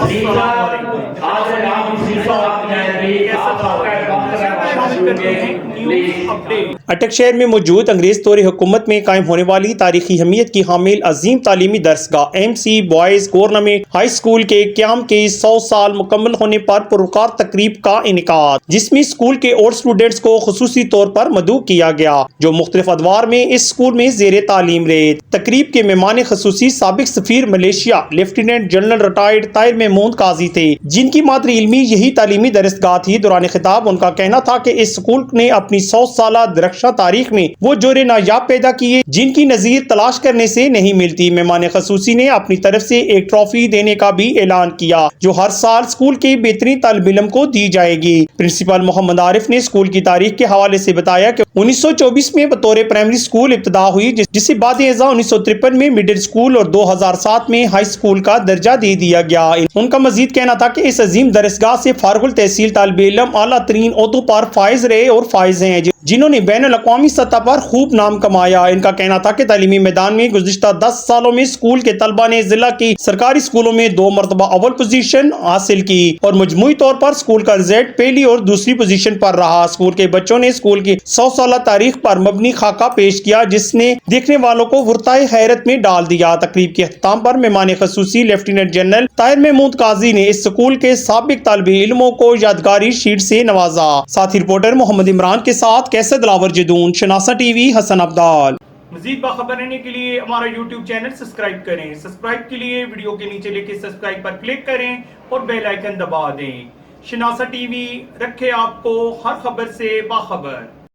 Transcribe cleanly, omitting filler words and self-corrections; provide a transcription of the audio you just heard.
السلام علیکم. اٹک شہر میں موجود انگریز دور حکومت میں قائم ہونے والی تاریخی اہمیت کی حامل عظیم تعلیمی درسگاہ M C boys government high school کے قیام کے 100 سال مکمل ہونے پر پروقار تقریب کا انعقاد، جس میں اسکول کے اور اسٹوڈنٹس کو خصوصی طور پر مدعو کیا گیا جو مختلف ادوار میں اس اسکول میں زیر تعلیم رہے. تقریب کے مہمان خصوصی سابق سفیر Malaysia lieutenant general retired Tahir Mahmood Qazi تھے، جن کی مادری علمی یہی تعلیمی درسگاہ تھی. دوران خطاب ان کا کہنا تھا کہ اس اسکول نے اپنی 100 سالہ درخشاں تاریخ میں وہ جوڑے نایاب پیدا کیے جن کی نظیر تلاش کرنے سے نہیں ملتی. مہمان خصوصی نے اپنی طرف سے ایک ٹرافی دینے کا بھی اعلان کیا جو ہر سال اسکول کے بہترین طالب علم کو دی جائے گی. پرنسپل محمد عارف نے اسکول کی تاریخ کے حوالے سے بتایا کہ 1924 میں بطور پرائمری اسکول ابتدا ہوئی، جسے بعد ازاں 1953 میں مڈل اسکول اور 2007 میں ہائی اسکول کا درجہ دے دیا گیا. ان کا مزید کہنا تھا کہ اس عظیم درسگاہ سے فارغ التحصیل طالب علم اعلیٰ ترین عہدوں پر فائز رہے اور فائز ہیں جنہوں نے بین الاقوامی سطح پر خوب نام کمایا. ان کا کہنا تھا کہ تعلیمی میدان میں گزشتہ 10 سالوں میں اسکول کے طلبہ نے ضلع کی سرکاری اسکولوں میں 2 مرتبہ اول پوزیشن حاصل کی اور مجموعی طور پر اسکول کا رزلٹ پہلی اور دوسری پوزیشن پر رہا. اسکول کے بچوں نے اسکول کی 100 سالہ تاریخ پر مبنی خاکہ پیش کیا جس نے دیکھنے والوں کو غرتۂ حیرت میں ڈال دیا. تقریب کے اختتام پر مہمان خصوصی لیفٹیننٹ جنرل طاہر محمود قاضی نے اس اسکول کے سابق طالب علموں کو یادگاری شیٹ سے نوازا. ساتھی رپورٹر محمد عمران کے ساتھ کیسے دلاور جدون، شناسہ ٹی وی، حسن عبدال. مزید باخبر رہنے کے لیے ہمارا یوٹیوب چینل سبسکرائب کریں. سبسکرائب کے لیے ویڈیو کے نیچے لکھے سبسکرائب پر کلک کریں اور بیل آئیکن دبا دیں. شناسہ ٹی وی رکھے آپ کو ہر خبر سے باخبر.